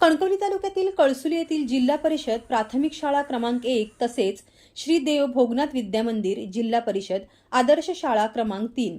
कणकवली तालुक्यातील कळसुली येथील जिल्हा परिषद प्राथमिक शाळा क्रमांक 1 तसेच श्री देव भोगनाथ विद्यामंदिर जिल्हा परिषद आदर्श शाळा क्रमांक 3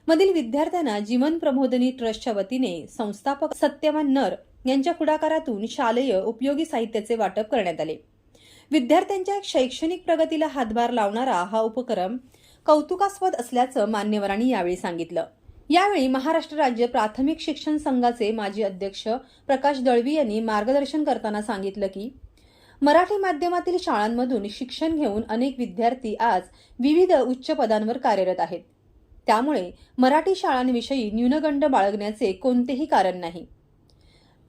मधील विद्यार्थ्यांना जीवन प्रबोधिनी ट्रस्टच्या वतीने संस्थापक सत्यवान नर यांच्या पुढाकारातून शालेय उपयोगी साहित्याचे वाटप करण्यात आले। विद्यार्थ्यांच्या शैक्षणिक प्रगतीला हातभार लावणारा हा उपक्रम कौतुकास्पद असल्याचं मान्यवरांनी यावेळी सांगितलं। यावेळी महाराष्ट्र राज्य प्राथमिक शिक्षण संघाचे माजी अध्यक्ष प्रकाश दळवी यांनी मार्गदर्शन करताना सांगितलं की मराठी माध्यमातील शाळांमधून शिक्षण घेऊन अनेक विद्यार्थी आज विविध उच्च पदांवर कार्यरत आहेत। त्यामुळे मराठी शाळांविषयी न्यूनगंड बाळगण्याचे कोणतेही कारण नाही।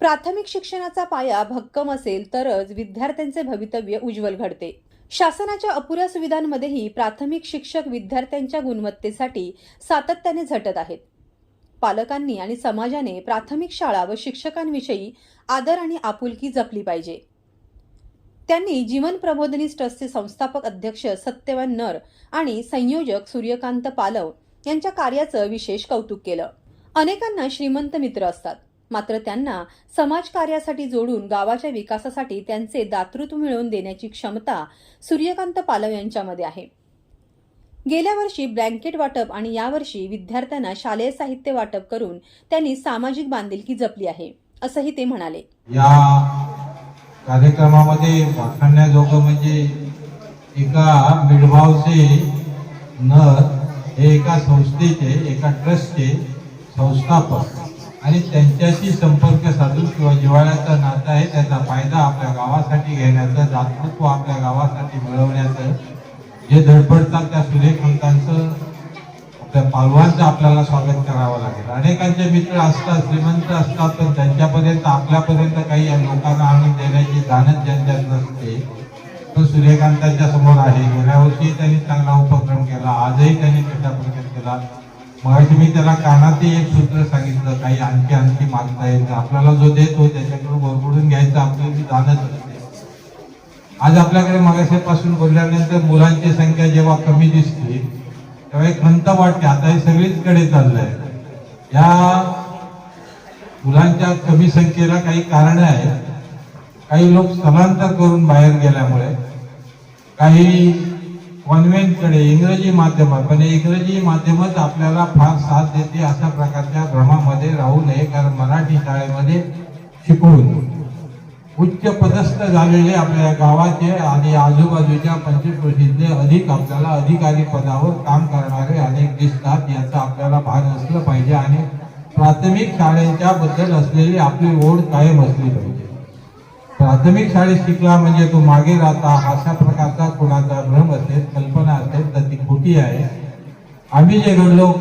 प्राथमिक शिक्षणाचा पाया भक्कम असेल तरच विद्यार्थ्यांचे भवितव्य उज्ज्वल घडते। शासनाच्या अपुऱ्या सुविधांमध्येही प्राथमिक शिक्षक विद्यार्थ्यांच्या गुणवत्तेसाठी सातत्याने झटत आहेत। पालकांनी आणि समाजाने प्राथमिक शाळा व शिक्षकांविषयी आदर आणि आपुलकी जपली पाहिजे। त्यांनी जीवन प्रबोधिनी ट्रस्टचे संस्थापक अध्यक्ष सत्यवान नर आणि संयोजक सूर्यकांत पालव यांच्या कार्याचं विशेष कौतुक केलं। अनेकांना श्रीमंत मित्र असतात, मात्र त्यांना समाजकार्यासाठी जोडून गावाच्या विकासासाठी त्यांचे दातृत्व मिळवून देण्याची क्षमता सूर्यकांत पालव यांच्यामध्ये आहे। गेल्या वर्षी ब्लँकेट वाटप आणि यावर्षी विद्यार्थ्यांना शालेय साहित्य वाटप करून त्यांनी सामाजिक बांधिलकी जपली आहे, असंही ते म्हणाले। या कार्यक्रमामध्ये वाखाणण्याजोगं म्हणजे एका मिडभावचे नर हे एका संस्थेचे एका ट्रस्टचे संस्थापक आणि त्यांच्याशी संपर्क साधून किंवा जिव्हाळ्याचं नातं आहे, त्याचा फायदा आपल्या गावासाठी घेण्याचं, दातृत्व आपल्या गावासाठी मिळवण्याचं जे धडपडतात त्या सूर्यकांतांचं आपल्या पालवांचं आपल्याला स्वागत करावं लागेल। अनेकांचे मित्र असतात, श्रीमंत असतात, पण त्यांच्यापर्यंत आपल्यापर्यंत काही लोकांना आणून देण्याची जाणच ज्यांच्यात नसते, पण सूर्यकांतांच्या समोर आहे। गेल्या वर्षी त्यांनी चांगला उपक्रम केला, आजही त्यांनी तशा प्रकारे केला। मगाशी मी त्याला कानातही एक सूत्र सांगितलं, काही आणखी मागता येईल, आपल्याला जो देतो त्याच्याकडून भरभरून घ्यायचं आपल्याला जाणच असते। आज आपल्याकडे मगाशीपासून बोलल्यानंतर मुलांची संख्या जेव्हा कमी दिसते तेव्हा एक खंत वाटते, आता हे सगळीचकडे चाललंय। या मुलांच्या कमी संख्येला काही कारण आहेत। काही लोक स्थलांतर करून बाहेर गेल्यामुळे, काही कॉन्व्हेंटकडे इंग्रजी माध्यम, पण इंग्रजी माध्यमच आपल्याला फार साथ देते अशा प्रकारच्या भ्रमामध्ये राहू नये, कारण मराठी शाळेमध्ये शिकवून उच्च पदस्थ झालेले आपल्या गावाचे आणि आजूबाजूच्या 25-30 अधिक आपल्याला अधिकारी पदावर काम करणारे अनेक दिसतात, याचा आपल्याला भान असलं पाहिजे आणि प्राथमिक शाळेच्या बद्दल असलेली आपली ओढ कायम असली पाहिजे। प्राथमिक शाळेत शिकला म्हणजे तो मागे राहता अशा प्रकारचा कोणाचा भ्रम असेल, कल्पना असेल तर ती खोटी आहे। आम्ही जे घडलो,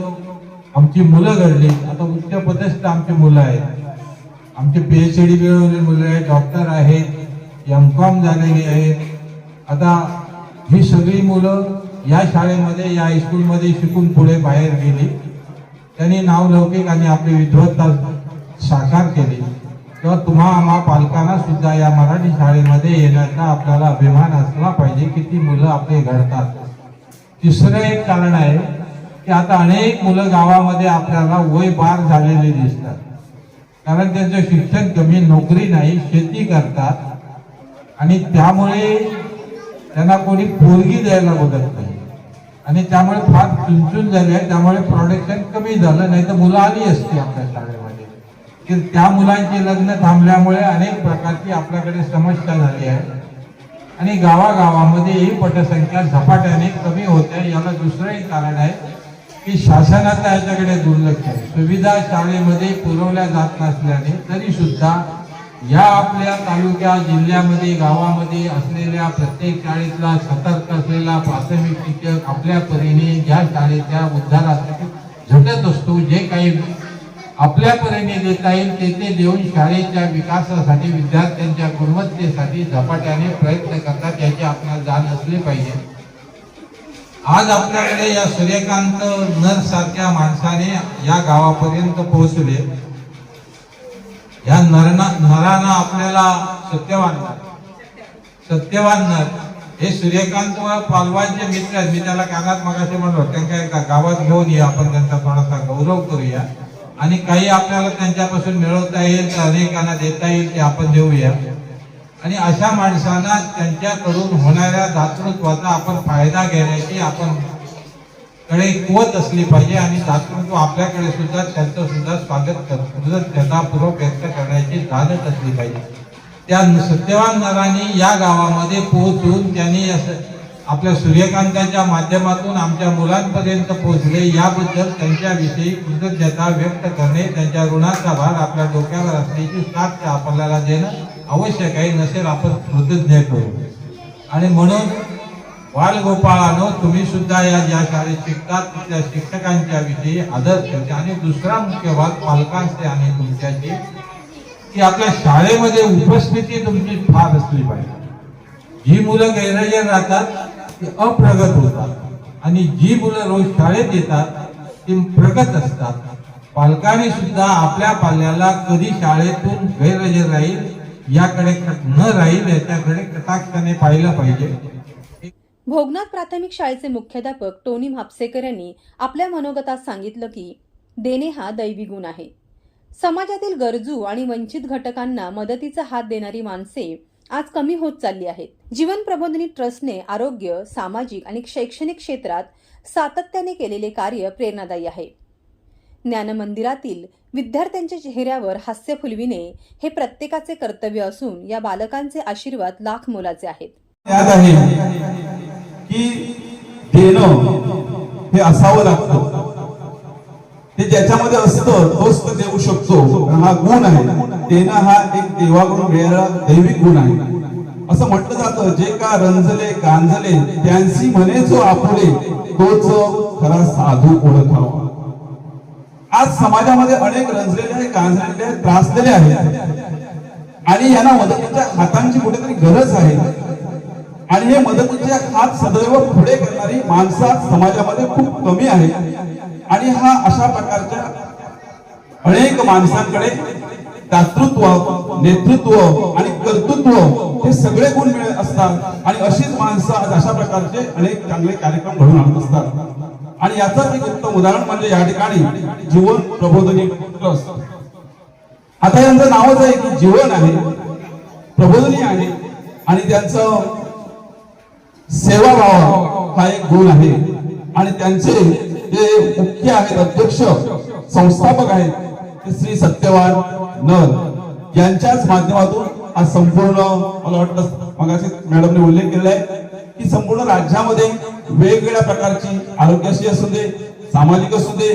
आमची मुलं घडली, आता उच्च पदस्थ आमची मुलं आहेत, आमचे PhD मिळवलेली मुलं आहेत, डॉक्टर आहेत, MCom झालेली आहेत। आता ही सगळी मुलं या शाळेमध्ये या हायस्कूलमध्ये शिकून पुढे बाहेर गेली, त्यांनी नावलौकिक आणि आपली विद्वत्ता साकार केली, तेव्हा आम्हा पालकांना सुद्धा या मराठी शाळेमध्ये येण्याचा आपल्याला अभिमान असला पाहिजे की ती मुलं आपले घडतात। तिसरं एक कारण आहे की आता अनेक मुलं गावामध्ये आपल्याला वय पार झालेले दिसतात, कारण त्यांचं शिक्षण कमी, नोकरी नाही, शेती करतात आणि त्यामुळे त्यांना कोणी पोरगी द्यायला बघत नाही आणि त्यामुळे फार चुनचुन झाली आहे। त्यामुळे प्रोडक्शन कमी झालं, नाही तर मुलं आली असती आपल्या शाळेमध्ये, की त्या मुलांची लग्न थांबल्यामुळे अनेक प्रकारची आपल्याकडे समस्या झाली आहे आणि गावागावामध्ये ही पटसंख्या झपाट्याने कमी होत आहे। याला दुसरं एक कारण आहे की शासनाचा याच्याकडे दुर्लक्ष आहे। सुविधा शाळेमध्ये पुरवल्या जात नसल्याने तरी सुद्धा या आपल्या तालुक्या, जिल्ह्यामध्ये, गावामध्ये असलेल्या प्रत्येक शाळेतला सतर्क असलेला प्राथमिक शिक्षक आपल्या परीने या शाळेच्या उद्धारासाठी झटत असतो। जे काही आपल्या परीने देता येईल ते देऊन शाळेच्या विकासासाठी, विद्यार्थ्यांच्या गुणवत्तेसाठी झपाट्याने प्रयत्न करतात, याची आपल्याला जाण असली पाहिजे। आज आपल्याकडे या सूर्यकांत नर सारख्या माणसाने या गावापर्यंत पोहोचले। या नराना आपल्याला सत्यवान नर हे सूर्यकांत व पालवांचे मित्र आहेत। मी त्याला कानात मगाशी म्हणलो, त्यांना एकदा गावात घेऊन या, आपण त्यांचा थोडासा गौरव करूया। आणि काही आपल्याला त्यांच्यापासून मिळवता येईल तर अनेकांना देता येईल ते आपण देऊया. आणि अशा माणसांना त्यांच्याकडून होणाऱ्या दातृत्वाचा आपण फायदा घेण्याची आपण कडे कुवत असली पाहिजे आणि दातृत्व आपल्याकडे सुद्धा त्यांचं सुद्धा स्वागत कृतज्ञतापूर्वक व्यक्त करण्याची धाडस असली पाहिजे. त्या सत्यवान नरांनी या गावामध्ये पोहोचून त्यांनी आपल्या सूर्यकांताच्या माध्यमातून आमच्या मुलांपर्यंत पोहोचले, याबद्दल त्यांच्याविषयी कृतज्ञता व्यक्त करणे, त्यांच्या ऋणाचा भार आपल्या डोक्यावर असण्याची साथ आपल्याला देणं आवश्यक आहे. नसेल आपण कृतज्ञ करू. आणि म्हणून बालगोपाळांनो, तुम्ही सुद्धा या ज्या शाळेत शिकतात त्या शिक्षकांच्या विषयी आदर ठेवते. आणि दुसरा मुख्य भाग पालकांचे आणि तुमच्याची की आपल्या शाळेमध्ये उपस्थिती तुमची फार असली पाहिजे. जी मुलं गैरहजर राहतात ती अप्रगत होतात आणि जी मुलं रोज शाळेत येतात ती प्रगत असतात. पालकांनी सुद्धा आपल्या पाल्याला कधी शाळेतून गैरहजर राहील याकडे न राहील याच्याकडे कटाक्षाने पाहिलं पाहिजे. भोगनाथ प्राथमिक शाळेचे मुख्याध्यापक टोनी म्हापसेकर यांनी आपल्या मनोगतात सांगितलं की देणे हा दैवी गुण आहे. समाजातील गरजू आणि वंचित घटकांना मदतीचा हात देणारी माणसे आज कमी होत चालली आहेत. जीवन प्रबोधिनी ट्रस्टने आरोग्य, सामाजिक आणि शैक्षणिक क्षेत्रात सातत्याने केलेले कार्य प्रेरणादायी आहे. ज्ञानमंदिरातील विद्यार्थ्यांच्या चेहऱ्यावर हास्य फुलविणे हे प्रत्येकाचे कर्तव्य असून या बालकांचे आशीर्वाद लाख मोलाचे आहेत. याद आहे की देणं हे असावं लागतं. ते ज्याच्यामध्ये असतं तोच तो देऊ शकतो. हा गुण आहे. देणं हा एक देवाकडून मिळालेला दैविक गुण आहे. असं म्हटलं जातं, जे का रंजले गांजले त्यांची म्हणे जो आपुले तोच खरा साधू ओळखावा. आज समाजामध्ये अनेक रंजलेले गांजलेले त्रासलेले आहेत आणि यांना मदतीच्या हातांची कुठेतरी गरज आहे. आणि हे मदतीचे हात सदैव पुढे करणारी माणसं समाजामध्ये खूप कमी आहे. आणि हा अशा प्रकारच्या अनेक माणसांकडे दातृत्व, नेतृत्व आणि कर्तृत्व हे सगळे गुण मिळत असतात. आणि अशीच माणसं आज अशा प्रकारचे अनेक चांगले कार्यक्रम घडून आणत असतात. आणि याचं एक उत्तम उदाहरण म्हणजे या ठिकाणी जीवन प्रबोधिनी ट्रस्ट. आता यांचं नावच आहे की जीवन आहे, प्रबोधिनी आहे आणि त्यांचं सेवाभाव हा एक गुण आहे. आणि त्यांचे जे मुख्य आहेत, अध्यक्ष संस्थापक आहेत ते श्री सत्यवान नर यांच्याच माध्यमातून आज संपूर्ण, मला वाटतं मगाशी मॅडमने उल्लेख केलेला आहे की संपूर्ण राज्यामध्ये वेगवेगळ्या प्रकारची आरोग्याशी असू दे, सामाजिक असू दे,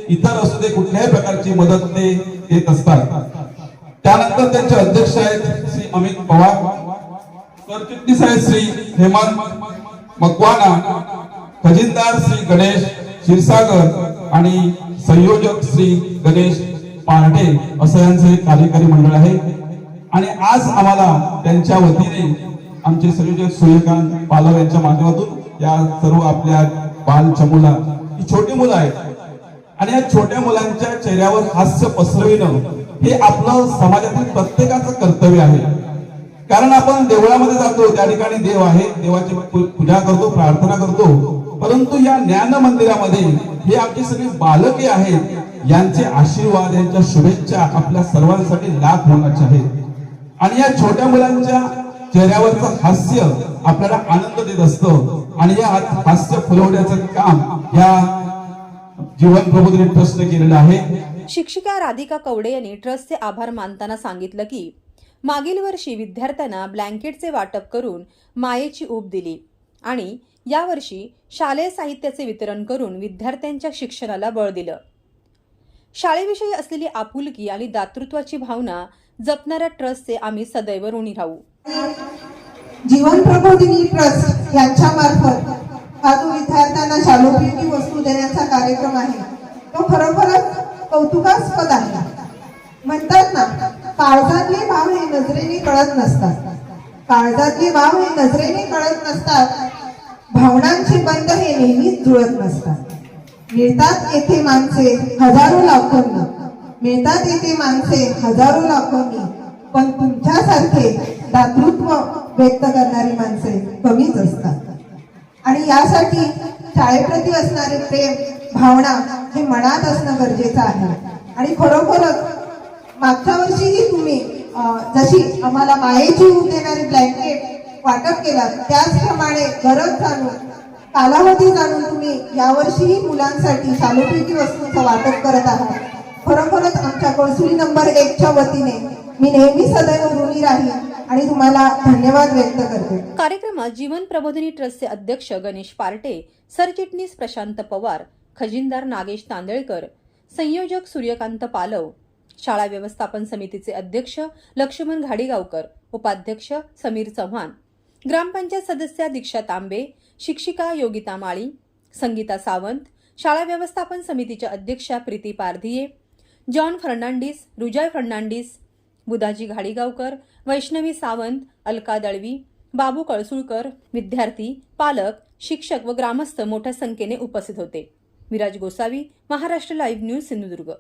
इतर असू दे, कुठल्याही प्रकारची मदत ते देत असतात. त्यानंतर त्यांचे अध्यक्ष आहेत श्री अमित पवार, सरचिटणीस आहेत श्री हेमंत मकवाना, खजिनदार श्री गणेश क्षीरसागर आणि संयोजक श्री गणेश पार्टे असं यांचं एक कार्यकारी मंडळ आहे. आणि आज आम्हाला त्यांच्या वतीने आमचे संयोजक सूर्यकांत पालव यांच्या माध्यमातून या सर्व आपल्या बाल चमुला ही छोटी मुलं आहेत आणि या छोट्या मुलांच्या चेहऱ्यावर हास्य पसरविणं हे आपलं समाजातील प्रत्येकाचं कर्तव्य आहे. कारण आपण देवळामध्ये जातो, त्या ठिकाणी देव आहे, देवाची पूजा करतो, प्रार्थना करतो, परंतु या ज्ञान मंदिरामध्ये हे आमची सगळी बालके आहेत. यांचे आशीर्वाद, यांच्या शुभेच्छा आपल्या सर्वांसाठी लाख मोलाच्या आहेत. आणि या छोट्या मुलांच्या चेहऱ्यावरचं हास्य आपल्याला आनंद देत असतं. आणि या हास्य फुलवण्याचं काम या जीवन प्रबोधिनी ट्रस्टने केलेलं आहे. शिक्षिका राधिका कवडे यांनी ट्रस्टचे आभार मानताना सांगितलं की मागील वर्षी विद्यार्थ्यांना ब्लँकेटचे वाटप करून मायेची ऊब दिली आणि यावर्षी शालेय साहित्याचे वितरण करून विद्यार्थ्यांच्या शिक्षणाला बळ दिलं. शाळेविषयी असलेली आपुलकी आणि दातृत्वाची भावना जपणाऱ्या ट्रस्टचे आम्ही सदैव ऋणी राहू. जीवन प्रबोधिनी ट्रस्ट यांच्या मार्फत हा जो विद्यार्थ्यांना शालोपयोगी वस्तू देण्याचा कार्यक्रम आहे तो खरोखरच कौतुकास्पद आहे. म्हणतात ना, काळजातले भाव हे नजरेने कळत नसतात. काळजातले भाव हे नजरेने कळत नसतात. भावनांचे बंध हे नेहमीच जुळत नसतात. मिळतात येथे माणसे हजारो लाखोंनी, मिळतात येथे माणसे हजारो लाखोंनी, पण तुमच्यासारखे दातृत्व व्यक्त करणारी माणसे कमीच असतात. आणि यासाठी शाळेप्रती असणारे प्रेम, भावना हे मनात असणं गरजेचं आहे. आणि खरोखरच मागच्या वर्षीही तुम्ही जशी आम्हाला मायेची ऊब देणारी ब्लँकेट वाटप केलं, त्याचप्रमाणे गरज जाणून कालावधी जाणून तुम्ही यावर्षीही मुलांसाठी शालोपयोगी वस्तूंचं वाटप करत आहात. खरोखरच आमच्या कळसुली नंबर 1च्या वतीने मी नेहमी सदैव ऋणी राहील आणि तुम्हाला धन्यवाद व्यक्त करते. कार्यक्रमात जीवन प्रबोधिनी ट्रस्टचे अध्यक्ष गणेश पार्टे, सरचिटणीस प्रशांत पवार, खजिनदार नागेश तांदळकर, संयोजक सूर्यकांत पालव, शाळा व्यवस्थापन समितीचे अध्यक्ष लक्ष्मण घाडीगावकर, उपाध्यक्ष समीर चव्हाण, ग्रामपंचायत सदस्या दीक्षा तांबे, शिक्षिका योगिता माळी, संगीता सावंत, शाळा व्यवस्थापन समितीच्या अध्यक्षा प्रीती पारधिये, जॉन फर्नांडिस, रुजॉय फर्नांडिस, बुधाजी घाडीगावकर, वैष्णवी सावंत, अलका दळवी, बाबू कळसुळकर, विद्यार्थी, पालक, शिक्षक व ग्रामस्थ मोठ्या संख्येने उपस्थित होते. Viraj Gosavi, Maharashtra live news, Sindhudurg.